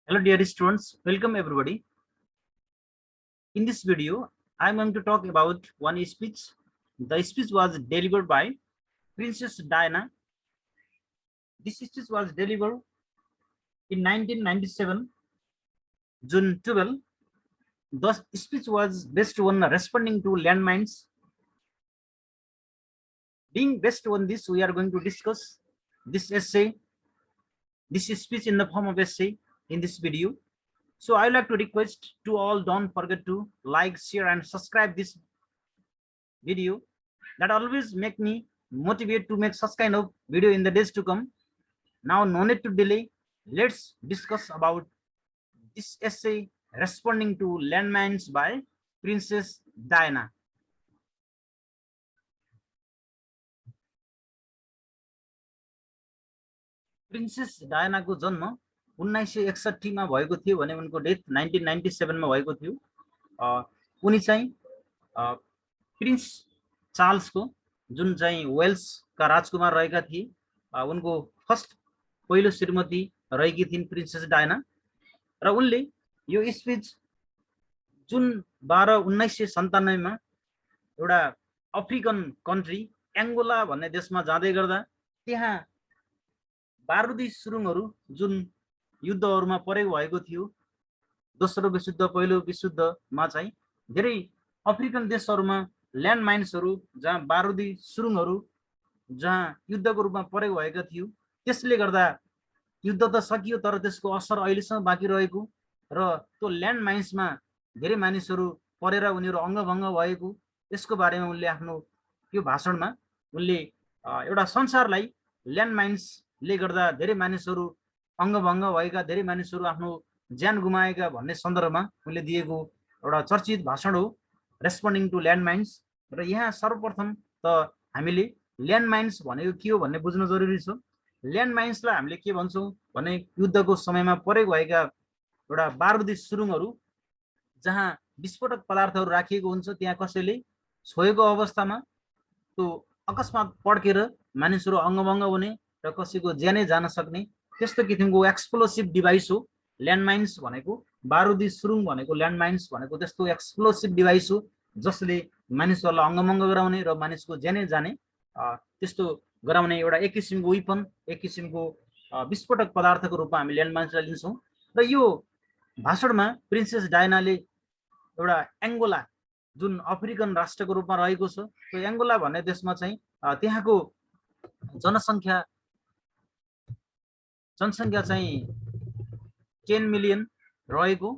Hello dear students, welcome everybody. In this video, I am going to talk about one speech. The speech was delivered by Princess Diana. This speech was delivered in 1997, June 12. The speech was based on responding to landmines. Being based on this, we are going to discuss this essay, this speech in the form of essay in this video. So I would like to request to all, don't forget to like, share and subscribe this video. That always make me motivate to make such kind of video in the days to come. Now no need to delay, let's discuss about this essay responding to landmines by Princess Diana. Princess डायनाको जन्म 1961 मा भएको थियो भने उनको death 1997 मा भएको थियो। उनी चाहिँ प्रिन्स चार्ल्सको जुन चाहिँ वेल्सका राजकुमार रहेका थिए, उनको फर्स्ट पहिलो श्रीमती रहेकी थिइन् प्रिन्सेस डायना। र उनले यो स्पिच जुन 12 1997 मा एउटा अफ्रिकन कन्ट्री एङ्गोला भन्ने देशमा जाँदै गर्दा त्यहाँ बारुदी सुरुङहरू जुन युद्धहरूमा परेको भएको थियो, दोस्रो विश्वयुद्ध पहिलो विश्वयुद्धमा चाहिँ धेरै अफ्रिकन देशहरूमा ल्यान्ड माइन्सहरू जहाँ बारुदी सुरुङहरू जहाँ युद्धको रूपमा परेको भएका थियो, त्यसले गर्दा युद्ध त सकियो तर त्यसको असर अहिलेसम्म बाँकी रहेको र त्यो ल्यान्ड माइन्समा धेरै मानिसहरू परेर उनीहरू अङ्गभङ्ग भएको, यसको बारेमा उनले आफ्नो यो भाषणमा उनले एउटा संसारलाई ल्यान्ड माइन्सले गर्दा धेरै मानिसहरू अङ्गभङ्ग भएका, धेरै मानिसहरू आफ्नो ज्यान गुमाएका भन्ने सन्दर्भमा उनले दिएको एउटा चर्चित भाषण हो रेस्पोन्डिङ टु ल्यान्ड माइन्स। र यहाँ सर्वप्रथम त हामीले ल्यान्ड माइन्स भनेको के हो भन्ने बुझ्न जरुरी छ। ल्यान्ड माइन्सलाई हामीले के भन्छौँ भने युद्धको समयमा परेको भएका एउटा बारुदी सुरुङहरू जहाँ विस्फोटक पदार्थहरू राखिएको हुन्छ, त्यहाँ कसैले छोएको अवस्थामा त्यो अकस्मात पड्केर मानिसहरू अङ्गभङ्ग हुने र कसैको ज्यानै जान सक्ने त्यस्तो किसिमको एक्सप्लोसिभ डिभाइस हो ल्यान्ड माइन्स भनेको। बारुदी सुरुङ भनेको ल्यान्ड माइन्स भनेको त्यस्तो एक्सप्लोसिभ डिभाइस हो जसले मानिसहरूलाई अङ्गभङ्ग गराउने र मानिसको ज्यानै जाने त्यस्तो गराउने एउटा एक किसिमको वेपन, एक किसिमको विस्फोटक पदार्थको रूपमा हामी ल्यान्ड माइन्सलाई लिन्छौँ। र यो भाषणमा प्रिन्सेस डायनाले एउटा एङ्गोला जुन अफ्रिकन राष्ट्रको रूपमा रहेको छ, त्यो एङ्गोला भन्ने देशमा चाहिँ त्यहाँको जनसङ्ख्या चाहिँ 10 मिलियन रहेको,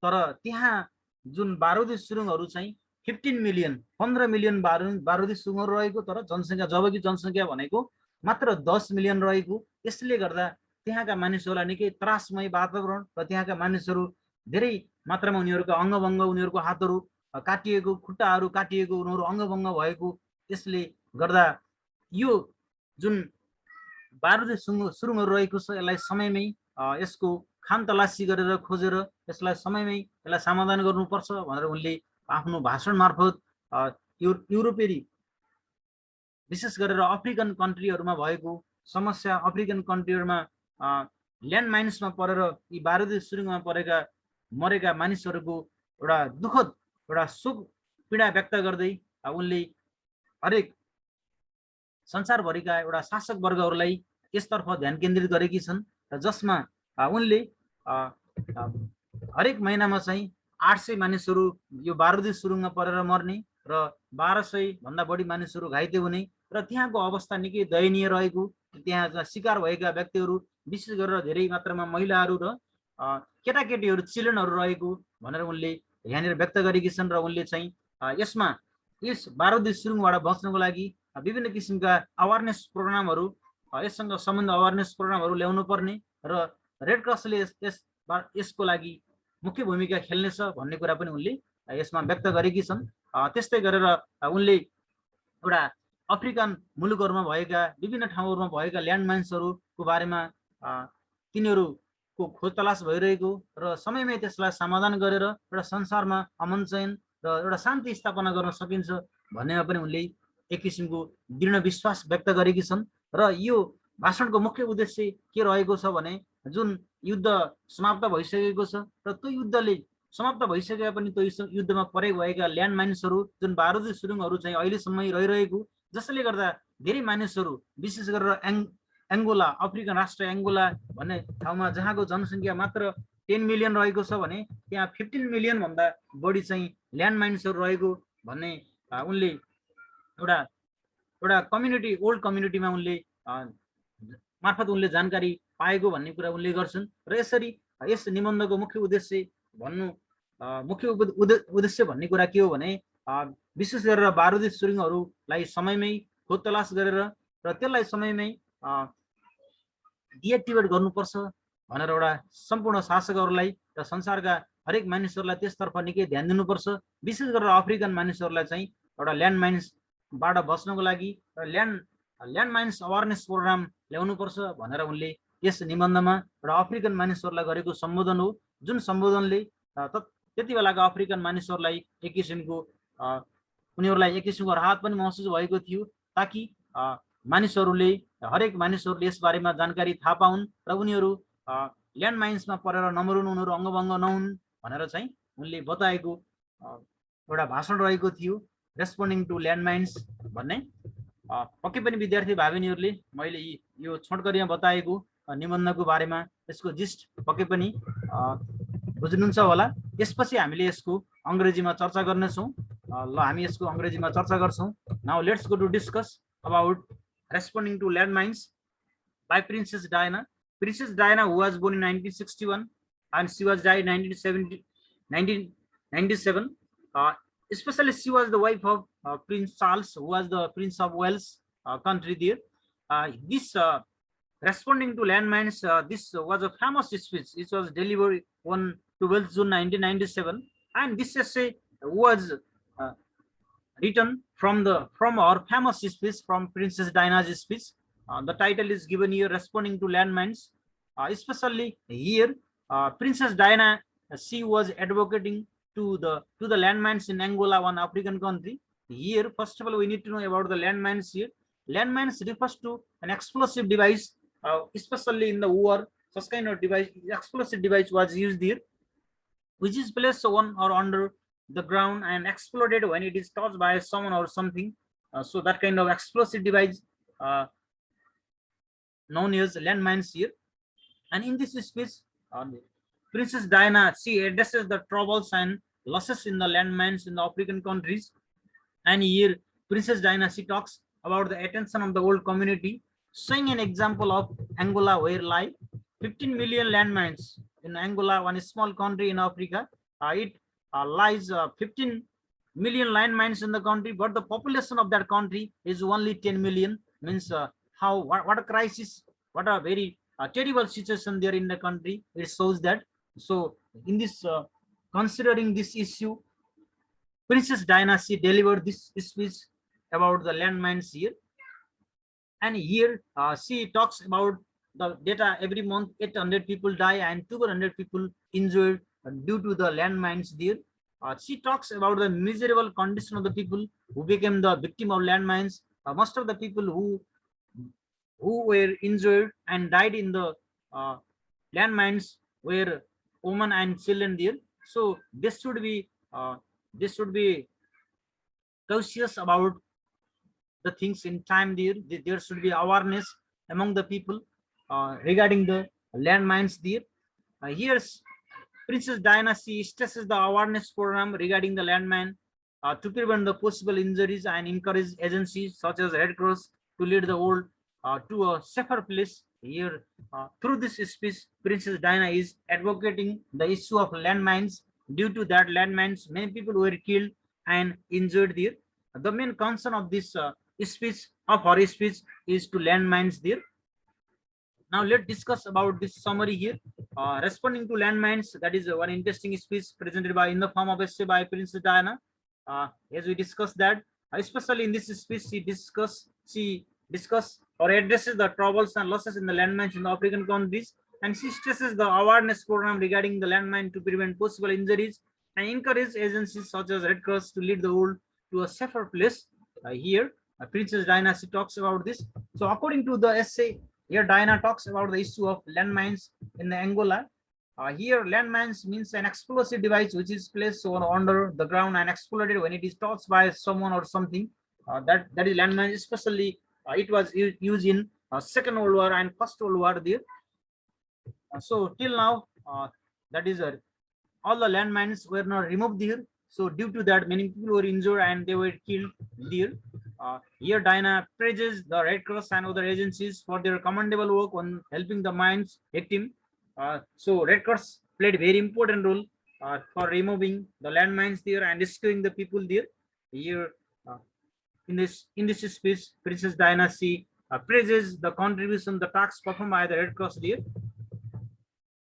तर त्यहाँ जुन बारुदी सुरुङहरू चाहिँ 15 मिलियन बारुदी सुरुङहरू रहेको, तर जनसङ्ख्या जबकि जनसङ्ख्या भनेको मात्र 10 मिलियन रहेको। यसले गर्दा त्यहाँका मानिसहरूलाई निकै त्रासमय वातावरण र त्यहाँका मानिसहरू धेरै मात्रामा उनीहरूको अङ्गभङ्ग, उनीहरूको हातहरू काटिएको, खुट्टाहरू काटिएको, उनीहरू अङ्गभङ्ग भएको, यसले गर्दा यो जुन बारुदी सुरुङहरू रहेको छ यसलाई समयमै यसको खान तलासी गरेर खोजेर यसलाई समयमै यसलाई समाधान गर्नुपर्छ भनेर उनले आफ्नो भाषण मार्फत युरोपेली विशेष गरेर अफ्रिकन कन्ट्रीहरूमा भएको समस्या, अफ्रिकन कन्ट्रीहरूमा ल्यान्ड माइन्समा परेर यी बारुदी सुरुङमा परेका मरेका मानिसहरूको एउटा दुःखद एउटा शोक पीडा व्यक्त गर्दै उनले हरेक संसारभरिका एउटा शासक वर्गहरूलाई यसतर्फ ध्यान केन्द्रित गरेकी छन्, र जसमा उनले हरेक महिनामा चाहिँ 800 मानिसहरू यो बारुदी सुरुङमा परेर मर्ने र 1200 भन्दा बढी मानिसहरू घाइते हुने र त्यहाँको अवस्था निकै दयनीय रहेको, त्यहाँ शिकार भएका व्यक्तिहरू विशेष गरेर धेरै मात्रामा महिलाहरू र केटाकेटीहरू, चिल्ड्रेनहरू रहेको भनेर उनले यहाँनिर व्यक्त गरेकी छन्। र उनले चाहिँ यसमा यस बारुदी सुरुङबाट बच्नको लागि विभिन्न किसिमका अवेरनेस प्रोग्रामहरू, यससँग सम्बन्धित अवेरनेस प्रोग्रामहरू ल्याउनु पर्ने र रेड क्रसले यसको लागि मुख्य भूमिका खेल्नेछ भन्ने कुरा पनि उनले यसमा व्यक्त गरेकी छन्। त्यस्तै गरेर उनले एउटा अफ्रिकन मुलुकहरूमा भएका विभिन्न ठाउँहरूमा भएका ल्यान्ड माइन्सहरूको बारेमा तिनीहरूको खोज तलास भइरहेको र समयमै त्यसलाई समाधान गरेर एउटा संसारमा अमन चयन र एउटा शान्ति स्थापना गर्न सकिन्छ भन्नेमा पनि उनले एक किसिमको दृढ विश्वास व्यक्त गरेकी छन्। र यो भाषणको मुख्य उद्देश्य के रहेको छ भने जुन युद्ध समाप्त भइसकेको छ र त्यो युद्धले समाप्त भइसके पनि त्यो युद्धमा प्रयोग भएका ल्यान्ड माइन्सहरू जुन बारुदी सुरुङहरू चाहिँ अहिलेसम्म रहिरहेको, जसले गर्दा धेरै मानिसहरू विशेष गरेर एङ्गोला, अफ्रिकन राष्ट्र एङ्गोला भन्ने ठाउँमा जहाँको जनसङ्ख्या मात्र 10 मिलियन रहेको छ भने त्यहाँ 15 मिलियन भन्दा बढी चाहिँ ल्यान्ड माइन्सहरू रहेको भन्ने उनले एउटा कम्युनिटी, ओल्ड कम्युनिटीमा उनले मार्फत उनले जानकारी पाएको भन्ने कुरा उल्लेख गर्छन्। र यसरी यस निबन्धको मुख्य उद्देश्य भन्ने कुरा के हो भने विशेष गरेर बारुदी सुरुङहरूलाई समयमै खोज तलास गरेर र त्यसलाई समयमै डिएक्टिभेट गर्नुपर्छ भनेर एउटा सम्पूर्ण शासकहरूलाई र संसारका हरेक मानिसहरूलाई त्यसतर्फ निकै ध्यान दिनुपर्छ। विशेष गरेर अफ्रिकन मानिसहरूलाई चाहिँ एउटा ल्यान्ड माइन्सबाट बच्नको लागि ल्यान्ड माइन्स अवेरनेस प्रोग्राम ल्याउनुपर्छ भनेर उनले यस निबन्धमा एउटा अफ्रिकन मानिसहरूलाई गरेको सम्बोधन हो, जुन सम्बोधनले त्यति बेलाका अफ्रिकन मानिसहरूलाई एक किसिमको उनीहरूलाई एक किसिमको राहत पनि महसुस भएको थियो, ताकि हरेक मानिसहरूले यसबारेमा जानकारी थाहा पाउन् र उनीहरू ल्यान्ड माइन्समा परेर नमरुन्, उनीहरू अङ्गभङ्ग नहुन् भनेर चाहिँ उनले बताएको एउटा भाषण रहेको थियो, रेस्पोन्डिङ टु ल्यान्ड माइन्स भन्ने। पक्कै पनि विद्यार्थी भाइबहिनीहरूले मैले यो छोटकरीमा बताएको निबन्धको बारेमा यसको जिस्ट पक्कै पनि बुझ्नुहुन्छ होला। यसपछि हामीले यसको अङ्ग्रेजीमा चर्चा गर्नेछौँ। ल हामी यसको अङ्ग्रेजीमा चर्चा गर्छौँ। Now let's go to discuss about responding to land mines by princess Diana. Princess Diana, who was born in 1961 and she was died in 1997. Especially she was the wife of Prince Charles, who was the Prince of Wales country there. This responding to landmines, this was a famous speech. It was delivered on 12th June 1997, and this essay was written from our famous speech, from Princess Diana's speech. The title is given here, responding to landmines. Especially here, Princess Diana, she was advocating to the landmines in Angola, one African country. Here, first of all, we need to know about the landmines here. Landmines refers to an explosive device, especially in the war. Such kind of device, explosive device, was used here, which is placed on or under the ground and exploded when it is touched by someone or something. So that kind of explosive device known as landmines here. And in this speech, Princess Diana, she addresses the troubles and losses in the landmines in the African countries. And here, Princess Diana, she talks about the attention of the whole community, showing an example of Angola, where lie 15 million landmines in Angola, one small country in Africa. It lies 15 million landmines in the country, but the population of that country is only 10 million. Means what a crisis, what a very terrible situation there in the country. It shows that. So in this considering this issue, Princess Diana, she delivered this speech about the landmines here. And here she talks about the data. Every month 800 people die and 200 people injured due to the landmines there. She talks about the miserable condition of the people who became the victim of landmines. Most of the people who were injured and died in the landmines were women and children there. So this should be cautious about the things in time there. There should be awareness among the people regarding the landmines there. Here's Princess Diana, she stresses the awareness program regarding the landmine to prevent the possible injuries and encourage agencies such as Red Cross to lead the world to a safer place. Here, through this speech, Princess Diana is advocating the issue of landmines. Due to that landmines, many people were killed and injured there. The main concern of this speech, of her speech, is to landmines there. Now let's discuss about this summary here. Responding to landmines, that is one interesting speech presented by in the form of essay by Princess Diana. As we discussed that, especially in this speech, she discuss or addresses the troubles and losses in the landmines in the African countries, and she stresses the awareness program regarding the landmine to prevent possible injuries and encourage agencies such as Red Cross to lead the world to a safer place. Here, Princess Diana, she talks about this. So according to the essay, Here Diana talks about the issue of landmines in the Angola. Here landmines means an explosive device which is placed under the ground and exploded when it is touched by someone or something. That is landmines. Especially it was used in Second World War and First World War there. So till now, that is all the landmines were not removed there. So due to that, many people were injured and they were killed there. Here Diana praises the Red Cross and other agencies for their commendable work on helping the mines victim. So Red Cross played a very important role for removing the landmines there and rescuing the people there. Here in this speech, Princess Diana C praises the contribution, the tasks performed by the Red Cross there.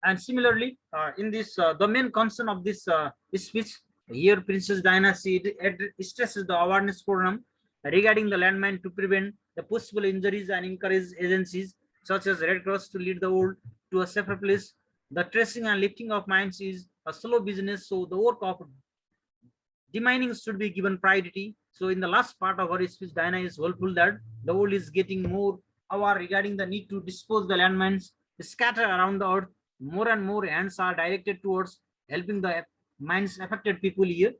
And similarly, in this, the main concern of this speech, here Princess Diana stresses the awareness program regarding the landmine to prevent the possible injuries and encourage agencies such as Red Cross to lead the world to a safer place. The tracing and lifting of mines is a slow business, so the work of demining should be given priority. So in the last part of our speech, Diana is hopeful that the world is getting more aware regarding the need to dispose the landmines scattered around the earth. More and more hands are directed towards helping the mines affected people here.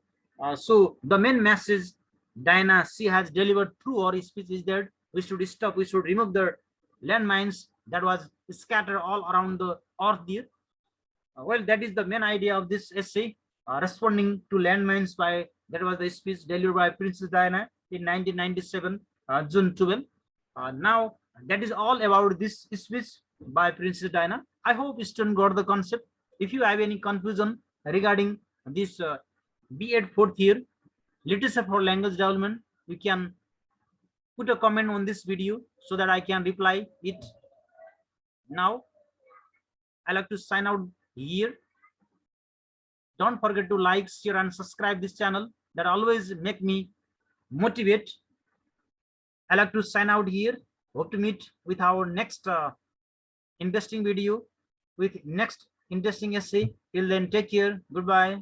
So the main message Diana C has delivered through our speech is that we should stop, we should remove the landmines that was scattered all around the earth there. Well, that is the main idea of this essay, responding to landmines by, that was the speech delivered by Princess Diana in 1997, June 12. Now, that is all about this speech by Princess Diana. I hope students got the concept. If you have any confusion regarding this B.Ed 4th year, Literature for Language Development, you can put a comment on this video so that I can reply it. Now, I like to sign out here. Don't forget to like, share, and subscribe this channel. That always make me motivate. I like to sign out here. Hope to meet with our next interesting video with next interesting essay. Till then, take care. Goodbye.